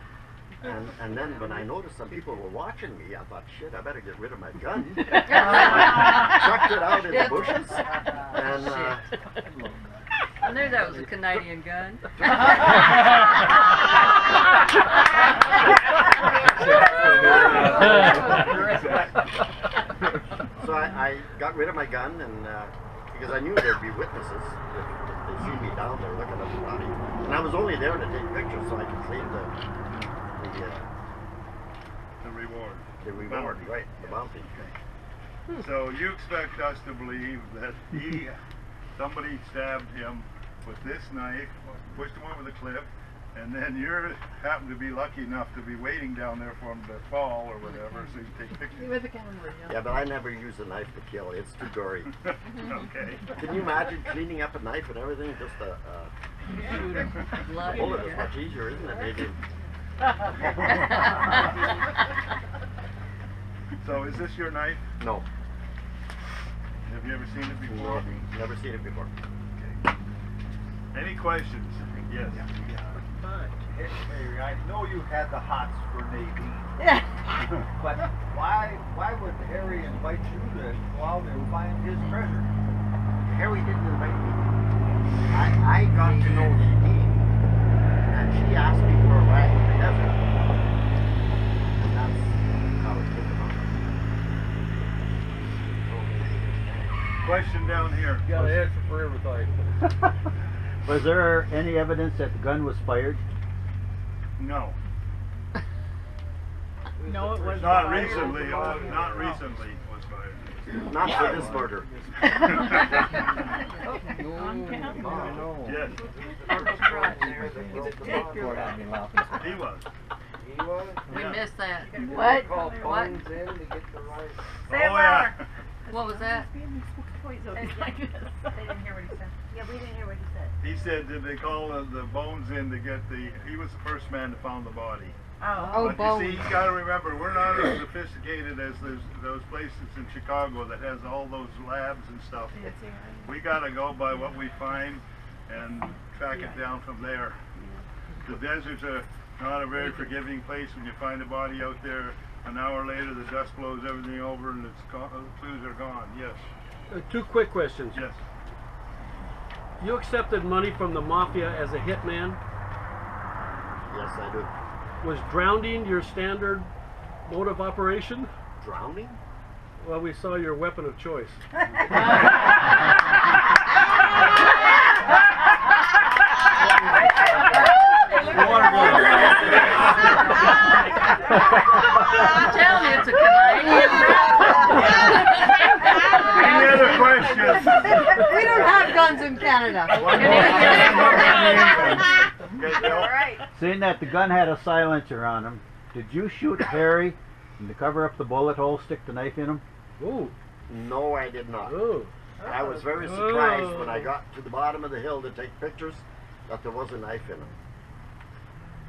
And then when I noticed some people were watching me, I thought, shit, I better get rid of my gun. Chucked it out in the bushes. And I knew that was a Canadian gun. So I got rid of my gun, and because I knew there'd be witnesses if they see me down there looking at the body. And I was only there to take pictures so I could claim the reward. The reward, right, the bounty. So you expect us to believe that somebody stabbed him with this knife, pushed him over the cliff, and then you happen to be lucky enough to be waiting down there for him to fall or whatever, so you take pictures. With the camera, yeah, but I never use a knife to kill. It's too gory. Okay. Can you imagine cleaning up a knife and everything? Just a bullet is much easier, isn't it? Maybe. So is this your knife? No. Have you ever seen it before? No, never seen it before. Okay. Any questions? Yes. But hey, I know you had the hots for Nadine. But why would Harry invite you to go out and find his treasure? Harry didn't invite me. I got to know Nadine, and she asked me for a ride in the desert. And that's how it came about. Question down here. You got an answer for everything. Was there any evidence that the gun was fired? No. No, it was not recently. Not recently was fired. Not for this murder. On camera. Yes. He was. We missed that. What? What? Say it Oh, louder. What was that? They didn't hear what he said. Yeah, we didn't hear what he said. He said that they call the bones in to get he was the first man to find the body. Oh, But you see, you got to remember, we're not as sophisticated as those places in Chicago that has all those labs and stuff. We got to go by what we find and track it down from there. The deserts are not a very forgiving place. When you find a body out there, an hour later the dust blows everything over and the clues are gone. Yes. 2 quick questions. Yes. You accepted money from the mafia as a hitman. Yes, I do. Was drowning your standard mode of operation? Drowning? Well, we saw your weapon of choice. I'm telling you, it's a Canadian Any other questions? We don't have guns in Canada. All right. Seeing that the gun had a silencer on him, did you shoot Harry and to cover up the bullet hole, stick the knife in him? Ooh. No, I did not. Ooh. I was very surprised when I got to the bottom of the hill to take pictures that there was a knife in him.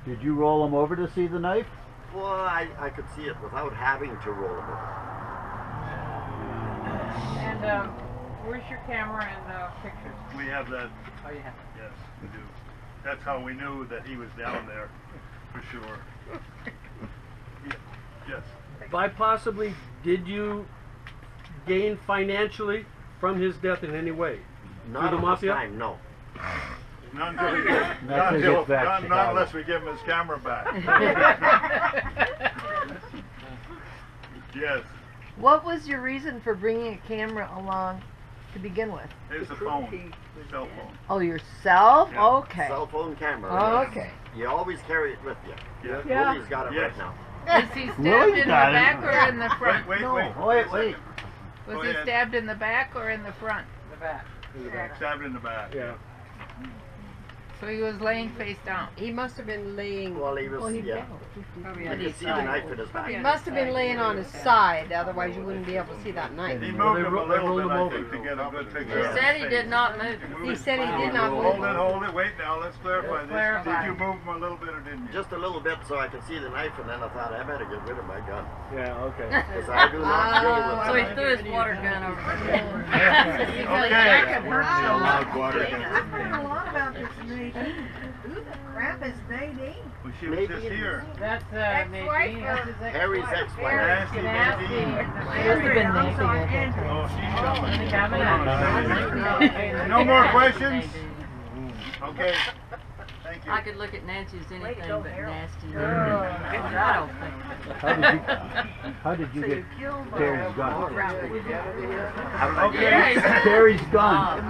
Did you roll him over to see the knife? Well, I could see it without having to roll him over. And where's your camera and pictures? We have that. Oh, you have it. Yes, we do. That's how we knew that he was down there. for sure. Yes. By possibly, did you gain financially from his death in any way? Not Through the at mafia? this time, no. Not until we Not not, till he until, gets back to not Chicago. unless we give him his camera back. Yes. What was your reason for bringing a camera along to begin with? Here's the phone. Cell phone. Oh, yourself? Yeah. Okay. Cell phone camera. Oh, yes. okay. You always carry it with you. Yeah. Yeah. Willie's got it Yes. right now. Was he stabbed Willie's in the got it. back or in the front? Wait, No. wait. Wait. Was Go he ahead. stabbed in the back or in the front? The back. Stabbed in the back. Yeah. So he was laying face down. He must have been laying. Well, he was, yeah. Probably You on can his see the side. knife in his back. He must have been laying on his side, otherwise you wouldn't be able to see that knife. He Well, moved they him a rolled little bit, him I over. think, to get a good picture. He of said his he face. did not move. He said he did not Hold move. it, hold it. Wait now, let's clarify this. clarify. Did you move him a little bit or didn't you? Just a little bit so I could see the knife, and then I thought I better get rid of my gun. Yeah, okay. Because I do not deal with So he that. threw his water gun over the Okay. Jack hurt So so loud much. water gun. I've heard a lot about this Nadine. Who the crap is Nadine? Well, she was just here. That's Ex-wife Nadine. or- That's his Harry's ex-wife. ex-wife. Nasty Nasty. Nadine. Andrea, I'm sorry, Andrea. Oh, she's coming. Coming No more questions? Okay. Thank you. I could look at Nancy as anything go, but Harold. nasty. Oh. I don't think. How did you get Terry's gun? Okay. Terry's gun.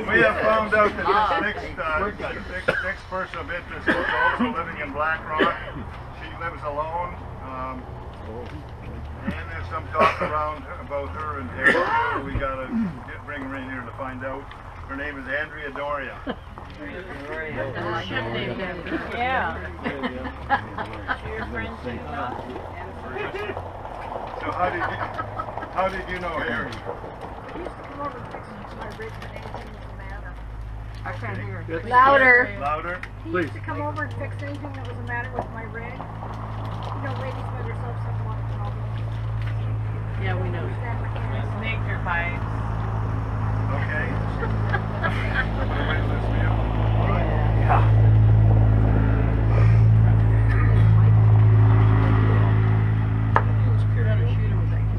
We have found out that this next person of interest is also living in Black Rock. She lives alone. And there's some talk around about her and Terry. So we gotta bring her in here to find out. Her name is Andrea Doria. Should name him. Yeah. Your friend too, huh? So how did you know Harry? He used to come over and fix my ribs and anything that was the matter. I can't hear her. Louder. Louder? He Please. used to come over and fix anything that was the matter with my rig. You know, ladies let herself have a lot of problems. Yeah, we know. Understand mechanics. Snake your pipes. Okay. Witness view. Yeah.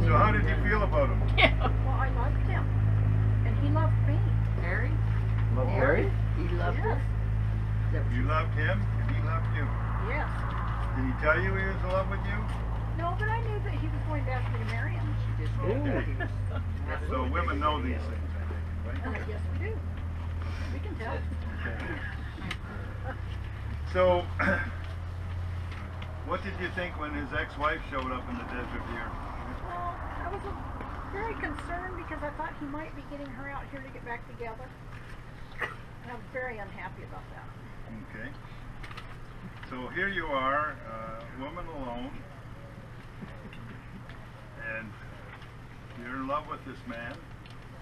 So how did you feel about him? Well, I loved him. And he loved me. Harry? Love Terry? He loved Yes. You loved him and he loved you. Yes. Did he tell you he was in love with you? No, but I knew that he was going to ask me to marry him. So women know these things, I think, right? Yes, we do. We can tell. So, what did you think when his ex-wife showed up in the desert here? Well, I was very concerned because I thought he might be getting her out here to get back together. And I'm very unhappy about that. Okay. So here you are, woman alone, and you're in love with this man.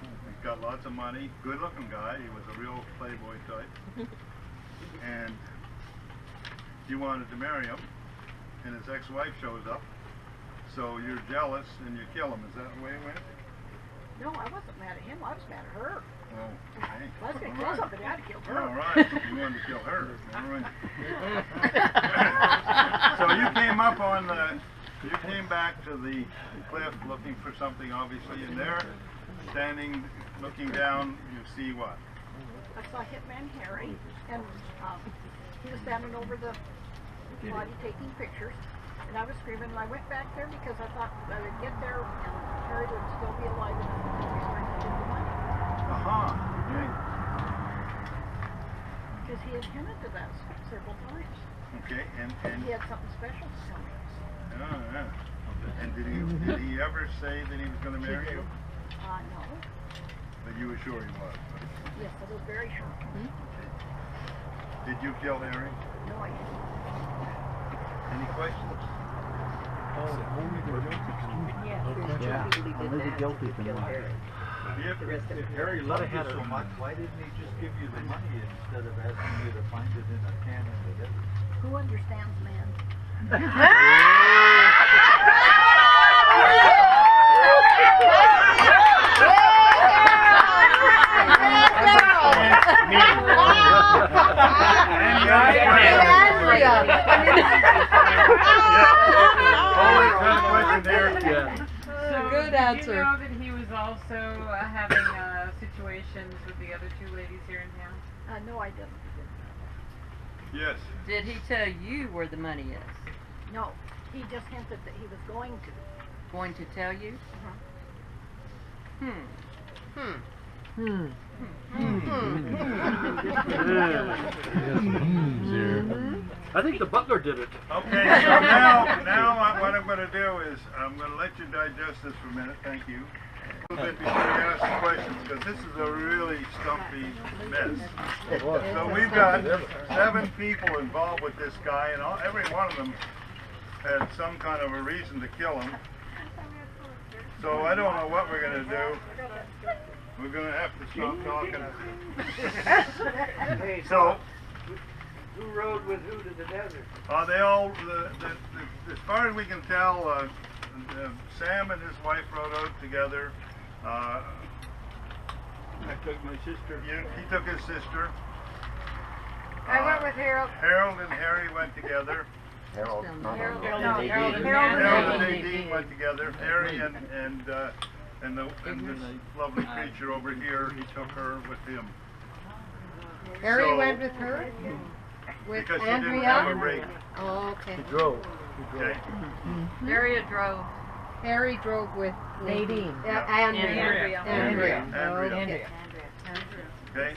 He's got lots of money, good-looking guy. He was a real playboy type, and you wanted to marry him, and his ex-wife shows up. So you're jealous and you kill him. Is that the way it went? No, I wasn't mad at him. I was mad at her. Oh, okay. If I was going to kill somebody, I'd kill her. All right, you wanted to kill her. All right. So you came up on the, you came back to the cliff looking for something, obviously, and there, standing, looking down, you see what? I saw Hitman Harry, and he was standing over the body taking pictures, and I was screaming, and I went back there because I thought I would get there and Harry would still be alive enough to be able to get the money. Okay. Because he had hinted to that several times. Okay, and He had something special to tell me. oh, yeah. And did he ever say that he was going to marry you? No. But you were sure he was. Right? Yes, I was very sure. Did you kill Harry? No, I didn't. Any questions? Yeah. Only the guilty can lie. If Harry loved you so much, why didn't he just give you the money instead of asking you to find it in a can in the desert? Who understands man? Did you know that he was also having situations with the other two ladies here in town? No, I didn't. Yes. Did he tell you where the money is? No, he just hinted that he was going to. Going to tell you? I think the butler did it. Okay, so now what I'm going to do is I'm going to let you digest this for a minute. Thank you. A little bit before you ask the questions, because this is a really stumpy mess. So we've got 7 people involved with this guy, and every one of them had some kind of a reason to kill him. So I don't know what we're going to do. We're going to have to stop talking. So, who rode with who to the desert? they all, as far as we can tell, Sam and his wife rode out together. I took my sister. He took his sister. I went with Harold. Harold and Harry went together. Harold and Nadine went together. Harry and this lovely creature over here, he took her with him. Harry went with her? With because Andrea? she didn't have a rig. Oh, okay. He drove. Okay. Harry drove. Harry drove with Nadine. Andrea. Okay.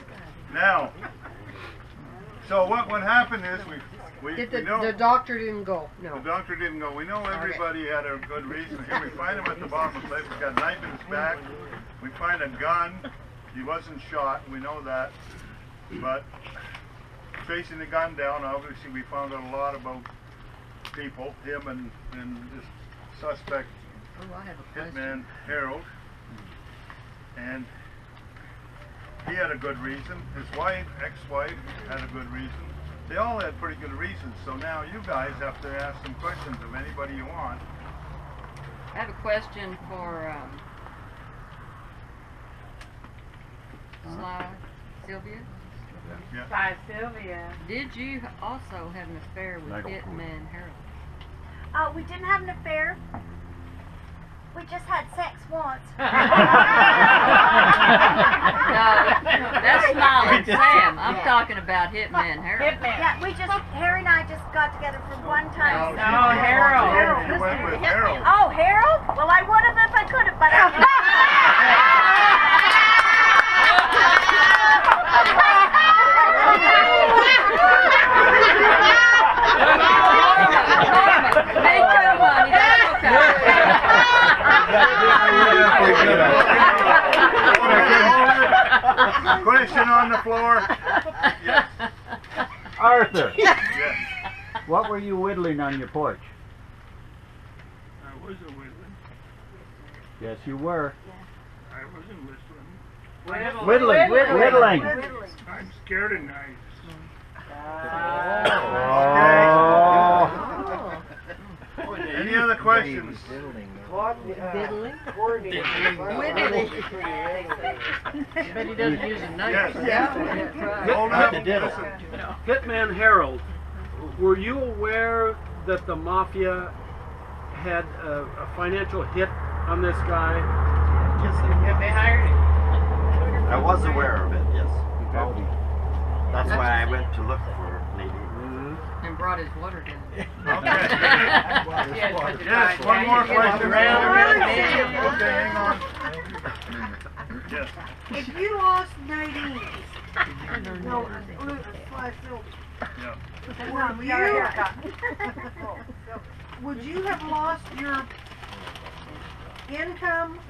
Now, so what happened is we know the doctor didn't go. No. The doctor didn't go. We know everybody had a good reason. Here we find him at the bottom of the cliff. He's got a knife in his back. We find a gun. He wasn't shot. We know that. But tracing the gun down, obviously we found out a lot about people, him and this suspect, hitman Harold. And he had a good reason. His wife, ex-wife, had a good reason. They all had pretty good reasons. So now you guys have to ask some questions of anybody you want. I have a question for Sylvia. Yeah. By Sylvia. Did you also have an affair with Hitman Harold? We didn't have an affair. We just had sex once. No, that's Smiley Sam. I'm talking about Hitman Harold. Yeah, Harry and I just got together for one time. No, Harold. You went with Harold. Oh, Harold? Well, I would have if I could have, but I Hey, come on, Question on the floor. Yes. Arthur, Yes. what were you whittling on your porch? I wasn't whistling. Yes, you were. I wasn't whistling. Whittling. I'm scared of knives. Any other questions? But he doesn't use a knife. Yes. Hold up. Hitman Harold, were you aware that the mafia had a financial hit on this guy? They hired him. I was aware of it, yes. That's why I went to look for Nadine. And brought his water down. Okay. Yes, one more question. Okay, hang on. Yes. If you lost Nadine, would you have lost your income?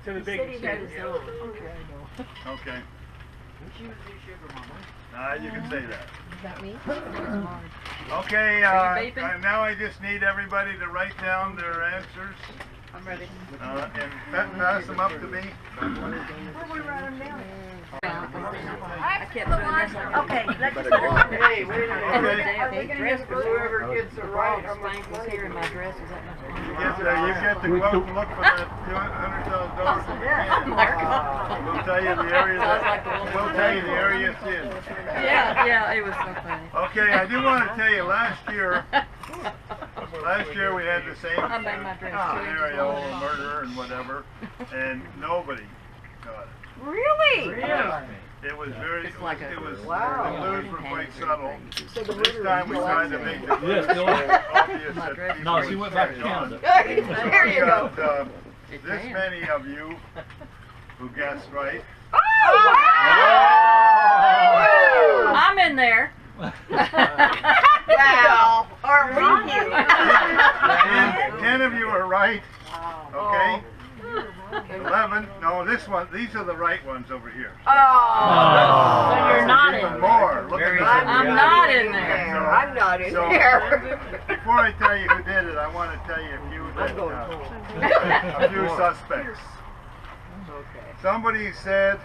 To the big city. Okay. You can say that. Is that me? Okay, Are you vaping? now I just need everybody to write down their answers I'm ready. and pass them up to me. Where we write them down? I kept doing this. Okay, let's just Hey, wait a minute. Okay. Whoever gets it right, how much Spankles money? here in my dress. Is that much money? You get to go out and look for that $200,000 if you can. We'll tell you the area it's in. Yeah, it was so funny. Okay, I do want to tell you, last year Last year we had the same I made my dress too. scenario, a murder and whatever, and nobody got it. Really? It was very, It's like a- it was, Wow. the clues were quite subtle. So the This murderer time we was tried to still make out the there. clues Yeah, still so obvious that people No, she went back to catch on. Canada. There you go. Got, this many of you who guessed right. I'm in there. Wow. Or review. 10 of you are right. Okay. 11. No, this one. These are the right ones over here. So you're not Even in more. there. Look at this. I'm not in there. I'm not in So, there. Before I tell you who did it, I want to tell you a few a few suspects. Somebody said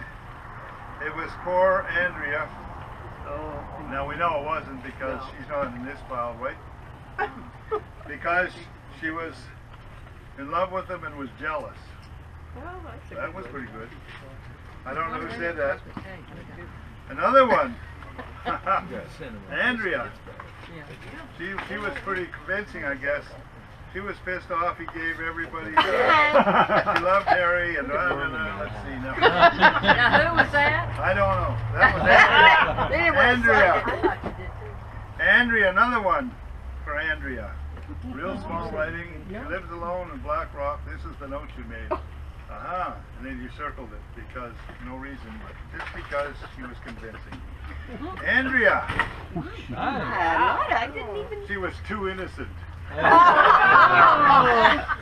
it was poor Andrea. Now we know it wasn't because she's not in this pile, right? Because she was in love with him and was jealous. That was pretty good. I don't know who said that. Another one. Andrea. She was pretty convincing, I guess. She was pissed off. He gave everybody. She loved Harry, and let's see now. Now who was that? I don't know. That was Andrea. Andrea, another one for Andrea. Real small writing. She lives alone in Black Rock. This is the note she made. Aha. And then you circled it because no reason, but just because she was convincing. Andrea. I didn't even. She was too innocent.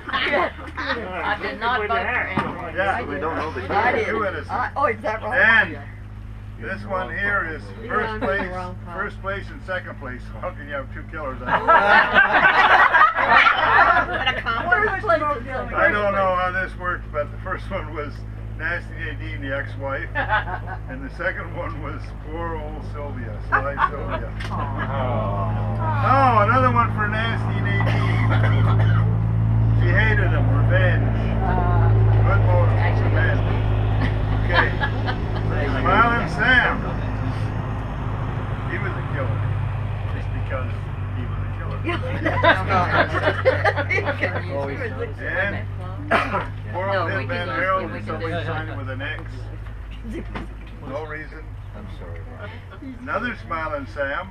I did not vote for Andrew. Yeah, We don't know the I kid. did. too innocent. Oh, is that right? And this one here is first place and second place. How can you have two killers? I don't know how this worked, but the first one was Nasty Nadine, the ex-wife, and the second one was poor old Sylvia, Sly Sylvia. Oh, another one for Nasty Nadine. She hated him, revenge. Good motive, revenge. Okay. Smiling Sam. He was a killer. Just because he was a killer. And poor old Ed Van Harold is always signed with an X. No reason. I'm sorry. Another Smiling Sam.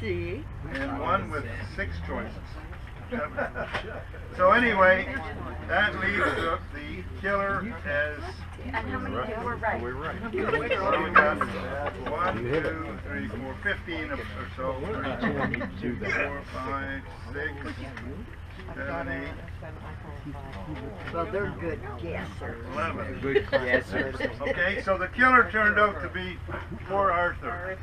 See? And one with 6 choices. So anyway, that leaves the killer as. And how many people were right? We're right. So we got 1, 2, 3, 4, 15 or so. 3, 4, 5, 6, 7, 8. Well, they're good guessers. 11. Good guessers. Okay, so the killer turned out to be poor Arthur.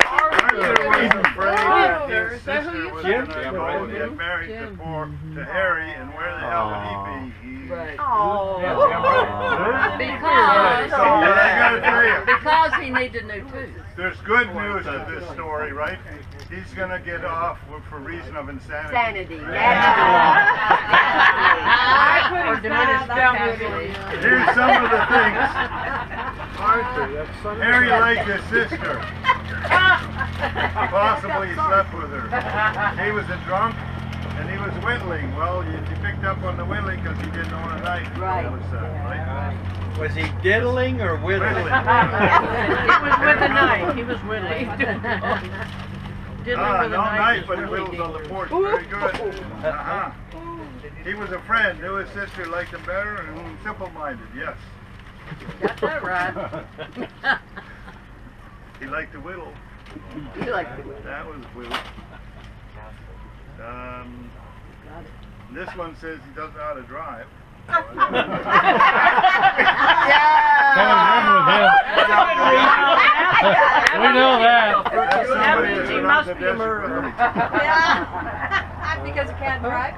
Arthur was afraid that his sister was going to go and get married to Harry, and where the hell would he be? Because he needed new tooth. There's good news in this story, right? He's going to get off for reason of insanity. Sanity. Or diminished capacity. Here's some of the things. Arthur, that's son of Harry a- liked his sister. Possibly he slept with her. He was a drunk and he was whittling. Well, you picked up on the whittling because he didn't own a knife. Right. All of a sudden, right? Was he diddling or whittling? He was with a knife. He was whittling. Diddling with a No knife knife, is but he really whittles on the dangerous. porch. Very good. He was a friend. Knew his sister liked him better and simple-minded. Yes. Got that right. He liked to whittle. You like the way. That was whittle. This one says he doesn't know how to drive. We know that. That means he must be a murderer. Because he can't drive?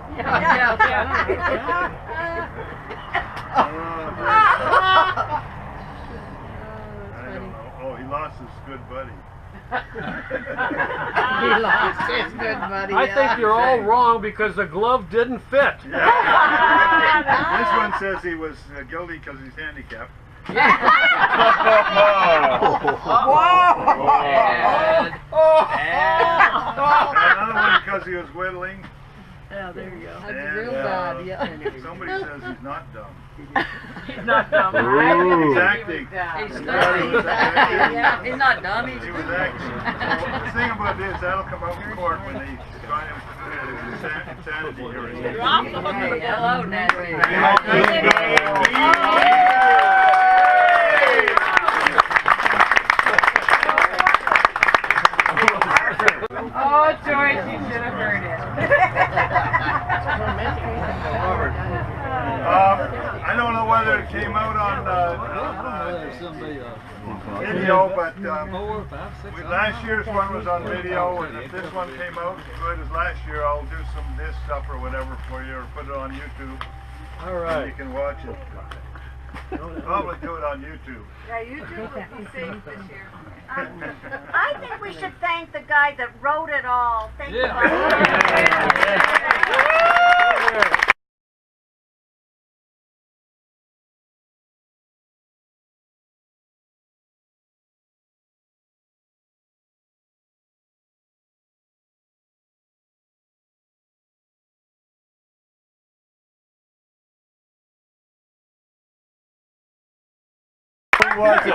I don't know. Oh, he lost his good buddy. He lost his good buddy. I think you're all wrong because the glove didn't fit. This one says he was guilty because he's handicapped. Another one because he was whittling. Yeah, there you go. That's real bad, yeah. Somebody says he's not dumb. He's not dumb. He's acting. He's not. He's not dumb. He's He was acting. Well, the thing about this, that'll come out in court when they try him for insanity hearing. Drop the hook. Hello, Nancy. Oh, Joyce, you should have heard it. I don't know whether it came out on video, but last year's one was on video, and if this one came out as good as last year, I'll do some of this stuff or whatever for you, or put it on YouTube. All And right. you can watch it. Probably do it on YouTube. Yeah, YouTube will be safe this year. I think we should thank the guy that wrote it all. Thank you. Watch it.